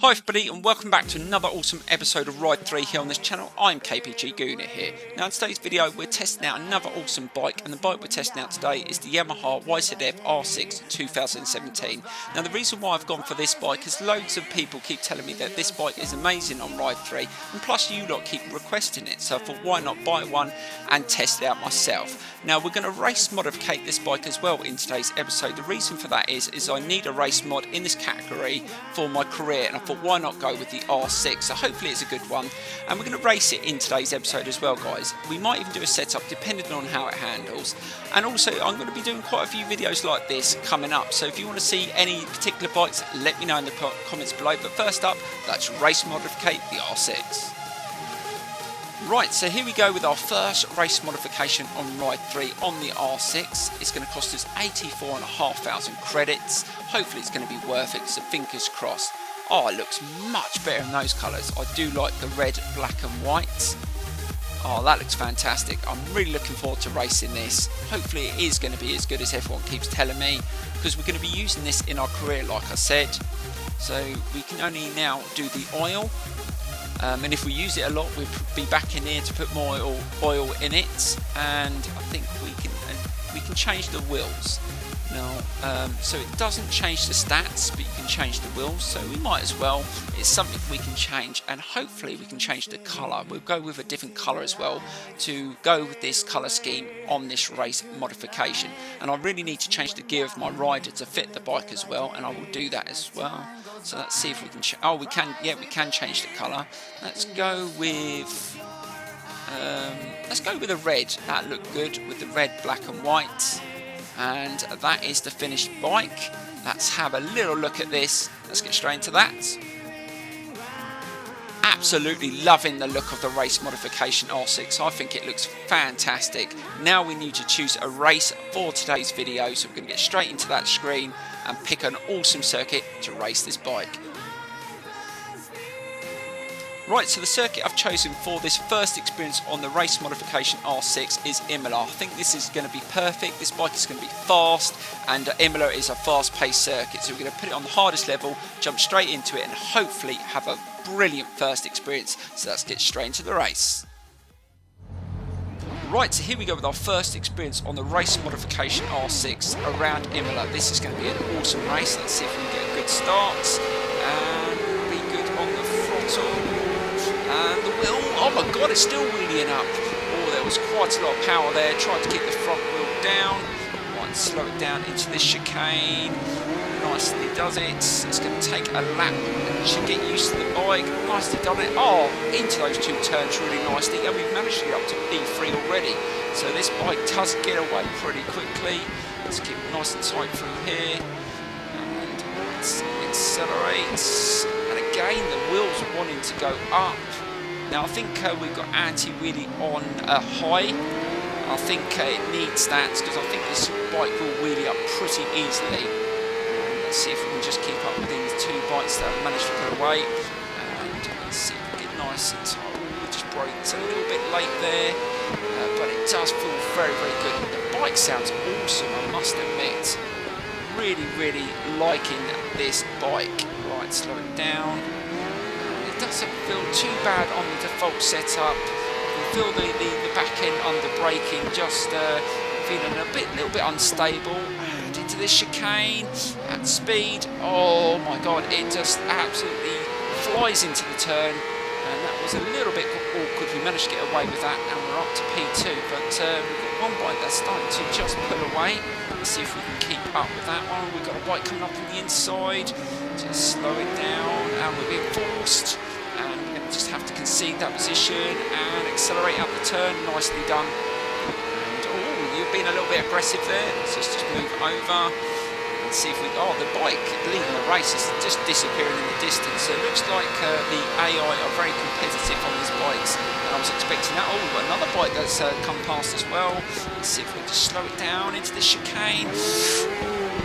Hi everybody and welcome back to another awesome episode of Ride 3 here on this channel. I'm KPG-GOONER here. Now in today's video we're testing out another awesome bike, and the bike we're testing out today is the Yamaha YZF-R6 2017. Now the reason why I've gone for this bike is loads of people keep telling me that this bike is amazing on Ride 3, and plus you lot keep requesting it, so I thought why not buy one and test it out myself. Now we're going to race modify this bike as well in today's episode. The reason for that is I need a race mod in this category for my career, and I thought why not go with the R6, so hopefully it's a good one, and we're going to race it in today's episode as well, guys. We might even do a setup depending on how it handles, and also I'm going to be doing quite a few videos like this coming up, so if you want to see any particular bikes, let me know in the comments below. But first up, let's race modify the R6. Right, so here we go with our first race modification on Ride 3 on the R6. It's going to cost us 84,500 credits. Hopefully it's going to be worth it, so fingers crossed. Oh, it looks much better in those colours. I do like the red, black and white. Oh, that looks fantastic. I'm really looking forward to racing this. Hopefully it is going to be as good as everyone keeps telling me, because we're going to be using this in our career like I said. So we can only now do the oil. And if we use it a lot, we'll be back in here to put more oil in it, and I think we can change the wheels now. So it doesn't change the stats, but you can change the wheels, so we might as well. It's something we can change, and hopefully we can change the colour. We'll go with a different colour as well to go with this colour scheme on this race modification. And I really need to change the gear of my rider to fit the bike as well, and I will do that as well. So let's see if we can oh, we can, yeah, we can change the colour. Let's go with the red. That looked good with the red, black and white. And that is the finished bike. Let's have a little look at this. Let's get straight into that. Absolutely loving the look of the race modification R6. I think it looks fantastic. Now we need to choose a race for today's video, so we're going to get straight into that screen and pick an awesome circuit to race this bike. Right, so the circuit I've chosen for this first experience on the race modification R6 is Imola. I think this is going to be perfect. This bike is going to be fast, and Imola is a fast-paced circuit, so we're going to put it on the hardest level, jump straight into it, and hopefully have a brilliant first experience. So let's get straight into the race. Right, so here we go with our first experience on the race modification R6 around Imola. This is going to be an awesome race. Let's see if we can get a good start and be good on the throttle. And the wheel, oh my god, it's still wheeling up. Oh, there was quite a lot of power there. Tried to keep the front wheel down. Right, slow it down into this chicane. Nicely does it. It's going to take a lap. You should get used to the bike. Nicely done it. Oh, into those two turns really nicely. And we've managed to get up to P3 already. So this bike does get away pretty quickly. Let's keep it nice and tight through here. And let's accelerate. And again, the wheels are wanting to go up. Now I think we've got anti-wheelie on high. I think it needs that, because I think this bike will wheelie up pretty easily. Let's see if we can just keep up with these two bikes that I've managed to put away. And let's see if we get nice and tight. We just braked a little bit late there, but it does feel very, very good. The bike sounds awesome, I must admit. Really, really liking this bike. Right, slow it down. It doesn't feel too bad on the default setup. You feel the back end under braking, just feeling a little bit unstable. And into this chicane at speed. Oh my god, it just absolutely flies into the turn. And that was a little bit awkward. We managed to get away with that, and we're up to P2. But we've got one bike that's starting to just pull away. Let's see if we can keep up with that one. We've got a bike coming up on the inside. Just slow it down, and we're being forced. And we're going to just have to concede that position and accelerate out the turn. Nicely done. And oh, you've been a little bit aggressive there. So let's just move over. See if we, oh, the bike leading the race is just disappearing in the distance. So it looks like the AI are very competitive on these bikes, and I was expecting that. Oh, we've got another bike that's come past as well. Let's see if we can just slow it down into the chicane.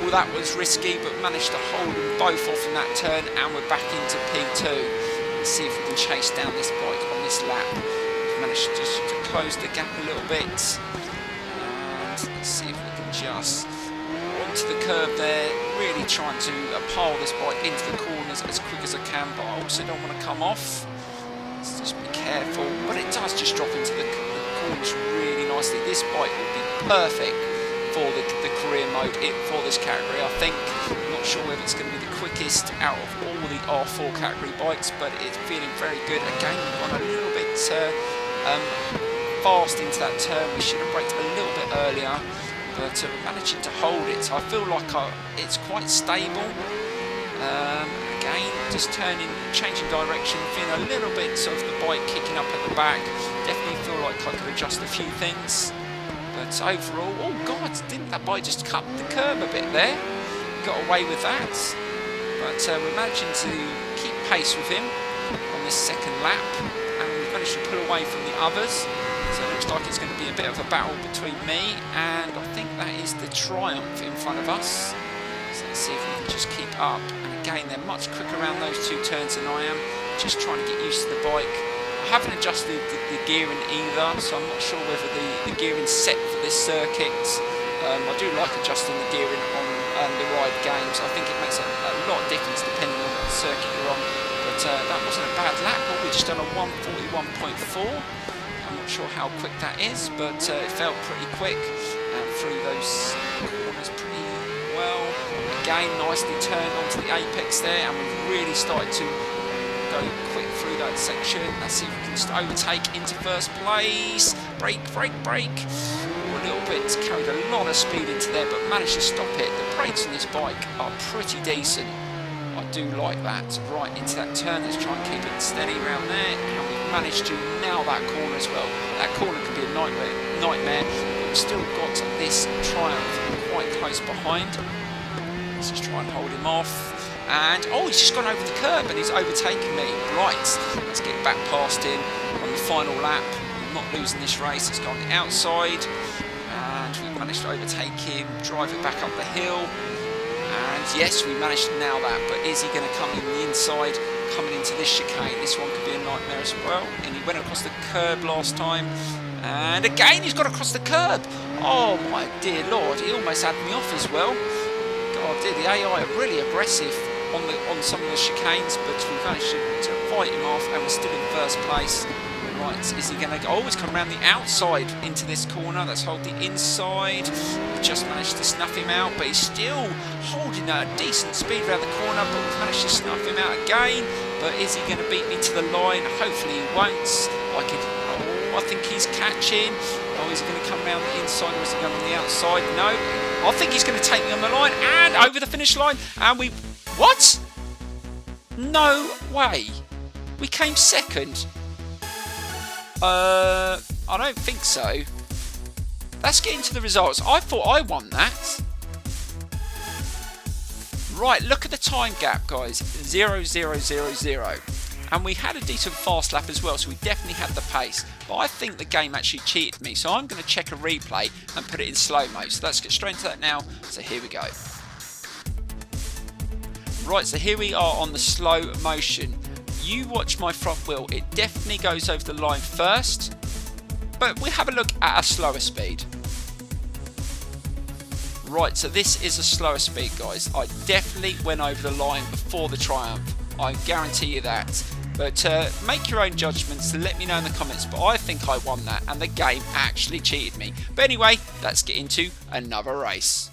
Oh, that was risky, but managed to hold them both off in that turn, and we're back into P2. Let's see if we can chase down this bike on this lap. We've managed to close the gap a little bit, and let's see if we can just to the curb there, really trying to pile this bike into the corners as quick as I can, but I also don't want to come off. Let's just be careful, but it does just drop into the corners really nicely. This bike will be perfect for the career mode for this category, I think. I'm not sure whether it's going to be the quickest out of all the R4 category bikes, but it's feeling very good. Again, we've gone a little bit fast into that turn. We should have braked a little bit earlier, but we're managing to hold it. So I feel like it's quite stable. Again, just changing direction, feeling a little bit of the bike kicking up at the back. Definitely feel like I could adjust a few things. But overall, oh God, didn't that bike just cut the curb a bit there? Got away with that. But we're managing to keep pace with him on this second lap, and we've managed to pull away from the others. So it looks like it's going to be a bit of a battle between me, and I think that is the Triumph in front of us. So let's see if we can just keep up. And again, they're much quicker around those two turns than I am. Just trying to get used to the bike. I haven't adjusted the gearing either, so I'm not sure whether the gearing's set for this circuit. I do like adjusting the gearing on the ride games. I think it makes a lot of difference depending on what circuit you're on. But that wasn't a bad lap. We've just done a 1:41.4. I'm not sure how quick that is, but it felt pretty quick and through those corners pretty well. Again, nicely turned onto the apex there, and we've really started to go quick through that section. Let's see if we can just overtake into first place. Brake. A little bit, carried a lot of speed into there, but managed to stop it. The brakes on this bike are pretty decent. I do like that. Right into that turn. Let's try and keep it steady around there, and we've managed to nail that corner as well. That corner could be a nightmare. But we've still got this Triumph quite close behind. Let's just try and hold him off. And, oh, he's just gone over the curb and he's overtaken me. Right, let's get back past him on the final lap. I'm not losing this race. Let's go on the outside. And we managed to overtake him, drive it back up the hill. And, yes, we managed to nail that. But is he going to come in the inside, coming into this chicane? This one could be a nightmare as well. And he went across the curb last time. And, again, he's got across the curb. Oh, my dear Lord. He almost had me off as well. God, dear, the AI are really aggressive on some of the chicanes, but we've managed to fight him off, and we're still in first place. Right, is he going to go? Oh, he's come around the outside into this corner. Let's hold the inside. We just managed to snuff him out, but he's still holding at a decent speed around the corner, but we've managed to snuff him out again. But is he going to beat me to the line? Hopefully he won't. I think he's catching. Oh, is he going to come around the inside, or is he going on the outside? No. I think he's going to take me on the line and over the finish line. And we... What? No way. We came second. I don't think so. Let's get into the results. I thought I won that. Right, look at the time gap, guys. 0:0:00. And we had a decent fast lap as well, so we definitely had the pace. But I think the game actually cheated me, so I'm going to check a replay and put it in slow-mo. So let's get straight into that now. So here we go. Right, so here we are on the slow motion. You watch my front wheel. It definitely goes over the line first. But we have a look at a slower speed. Right, so this is a slower speed, guys. I definitely went over the line before the Triumph. I guarantee you that. But make your own judgments, let me know in the comments. But I think I won that, and the game actually cheated me. But anyway, let's get into another race.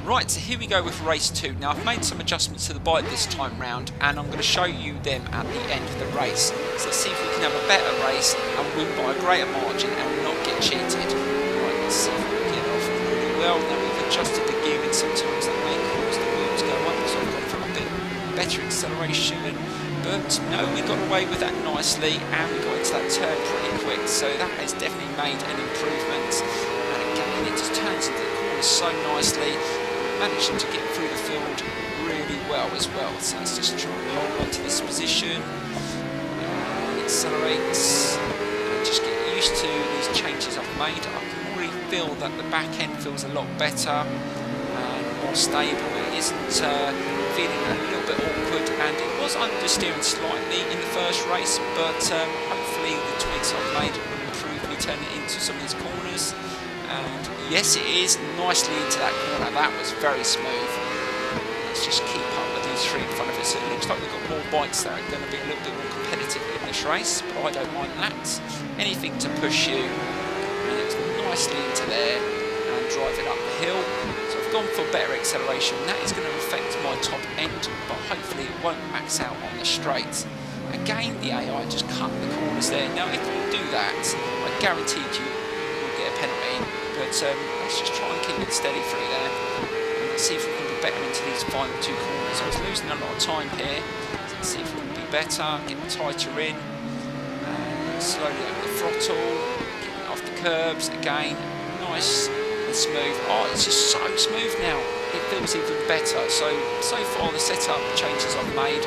Right, so here we go with race 2. Now, I've made some adjustments to the bike this time round, and I'm going to show you them at the end of the race. So let's see if we can have a better race and win by a greater margin and not get cheated. Right, let's see if we can get off really well. Now, we've adjusted the gearing. Sometimes that may cause the wheels to go up, so I've gone for a bit better acceleration. But no, we got away with that nicely, and we got into that turn pretty quick. So that has definitely made an improvement. And again, it just turns into the corners so nicely. Managing to get through the field really well as well. So let's just try and hold on to this position and accelerate and just get used to these changes I've made. I can already feel that the back end feels a lot better and more stable. It isn't feeling a little bit awkward, and it was understeering slightly in the first race, but hopefully the tweaks I've made will improve me turning into some of these corners. And yes, it is nicely into that corner. That was very smooth. Let's just keep up with these three in front of us. It looks like we've got more bikes that are going to be a little bit more competitive in this race, but I don't mind that. Anything to push you. And it's nicely into there and drive it up the hill. So I've gone for better acceleration. That is going to affect my top end, but hopefully it won't max out on the straights. Again, the AI just cut the corners there. Now, if you do that, I guaranteed you will get a penalty. But let's just try and keep it steady through there. And let's see if we can be better into these final two corners. I was losing a lot of time here. So let's see if we can be better, get tighter in. And slowly over the throttle, getting off the curbs. Again, nice and smooth. Oh, it's just so smooth now. It feels even better. So far the setup changes I've made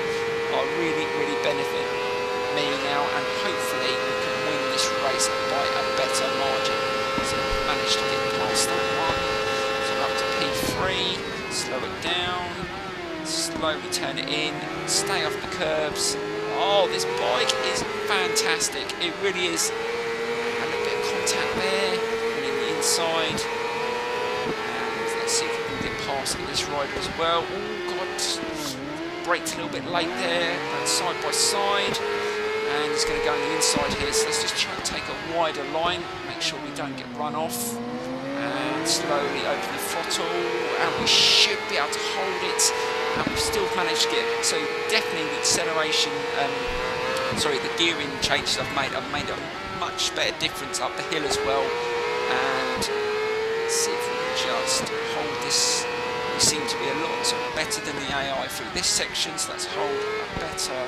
are really benefit me now, and hopefully we can win this race by a better margin. So we've managed to get past that one. So up to P3, slow it down, slowly turn it in, stay off the curbs. Oh, this bike is fantastic. It really is. And a bit of contact there, and in the inside. And let's see if we can get past this rider as well. Oh God. Braked a little bit late there, and side by side, and he's going to go on the inside here, so let's just try and take a wider line, make sure we don't get run off, and slowly open the throttle, and we should be able to hold it, and we've still managed to get, so definitely the acceleration, the gearing changes I've made a much better difference up the hill as well, and let's see if we can just hold this. We seem to be a lot better than the AI through this section, so let's hold a better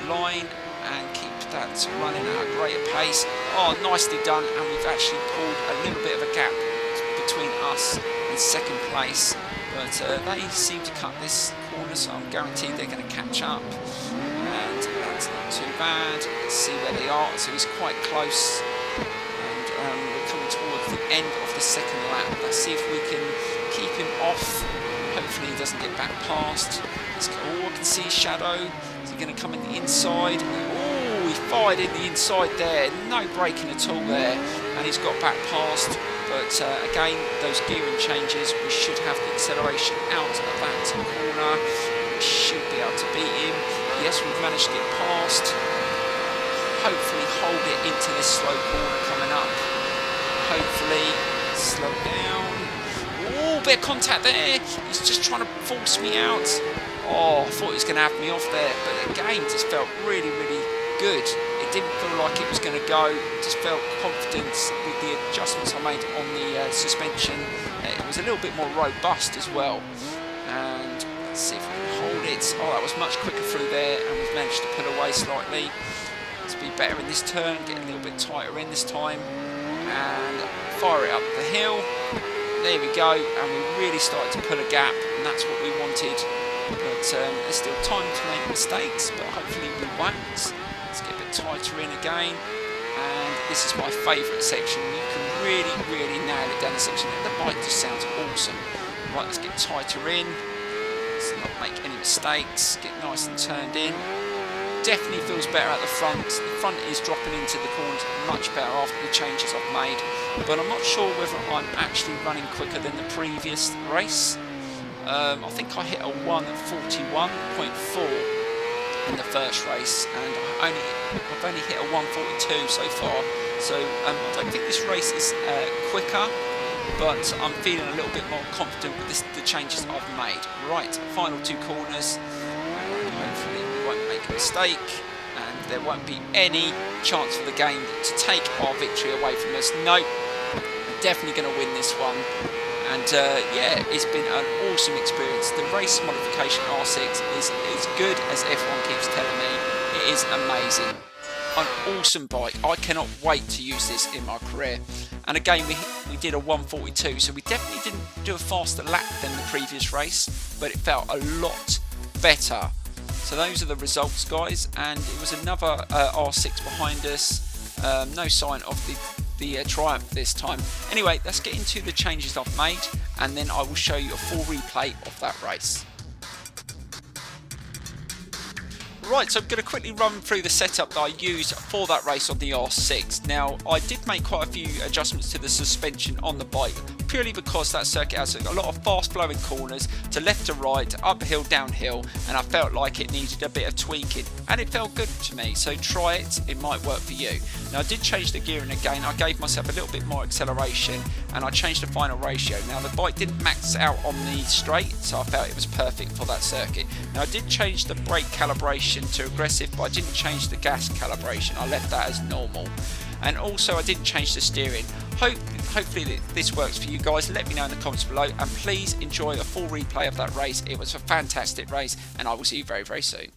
line and keep that running at a greater pace. Oh, nicely done, and we've actually pulled a little bit of a gap between us and second place, but they seem to cut this corner, so I'm guaranteed they're going to catch up, and that's not too bad. Let's see where they are, so he's quite close, and we're coming towards the end of the second lap. Let's see if we can keep him off. Hopefully he doesn't get back past. Let's go. Oh, I can see shadow. Is he going to come in the inside? Oh, he fired in the inside there. No braking at all there. And he's got back past. But again, those gearing changes, we should have the acceleration out of that corner. We should be able to beat him. Yes, we've managed to get past. Hopefully hold it into this slow corner coming up. Hopefully slow down. Oh, bit of contact there. He's just trying to force me out. Oh, I thought he was going to have me off there. But again, just felt really good. It didn't feel like it was going to go. Just felt confidence with the adjustments I made on the suspension. It was a little bit more robust as well. And let's see if we can hold it. Oh, that was much quicker through there. And we've managed to pull away slightly. Let's be better in this turn. Get a little bit tighter in this time. And fire it up the hill. There we go, and we really started to pull a gap, and that's what we wanted. But there's still time to make mistakes, but hopefully we won't. Let's get a bit tighter in again, and this is my favourite section. You can really nail it down the section. The bike just sounds awesome. Right, let's get tighter in. Let's not make any mistakes. Get nice and turned in. Definitely feels better at the front. The front is dropping into the corners much better after the changes I've made. But I'm not sure whether I'm actually running quicker than the previous race. I think I hit a 1:41.4 in the first race, and I've only hit a 1:42 so far. So I don't think this race is quicker, but I'm feeling a little bit more confident with the changes I've made. Right, final two corners. Hopefully we won't make a mistake, and there won't be any chance for the game to take our victory away from us. Nope, we're definitely going to win this one. And yeah, it's been an awesome experience. The Race Modification R6 is as good as everyone keeps telling me. It is amazing. An awesome bike. I cannot wait to use this in my career. And again, we did a 1:42, so we definitely didn't do a faster lap than the previous race, but it felt a lot better. So those are the results, guys, and it was another R6 behind us. No sign of the Triumph this time. Anyway, let's get into the changes I've made, and then I will show you a full replay of that race. Right, so I'm going to quickly run through the setup that I used for that race on the R6. Now, I did make quite a few adjustments to the suspension on the bike, purely because that circuit has a lot of fast flowing corners to left to right, uphill, downhill, and I felt like it needed a bit of tweaking, and it felt good to me, so try it, it might work for you. Now, I did change the gearing again. I gave myself a little bit more acceleration, and I changed the final ratio. Now, the bike didn't max out on the straight, so I felt it was perfect for that circuit. Now, I did change the brake calibration to aggressive, but I didn't change the gas calibration. I left that as normal. And also I didn't change the steering. Hopefully this works for you guys. Let me know in the comments below, and please enjoy a full replay of that race. It was a fantastic race, and I will see you very, very soon.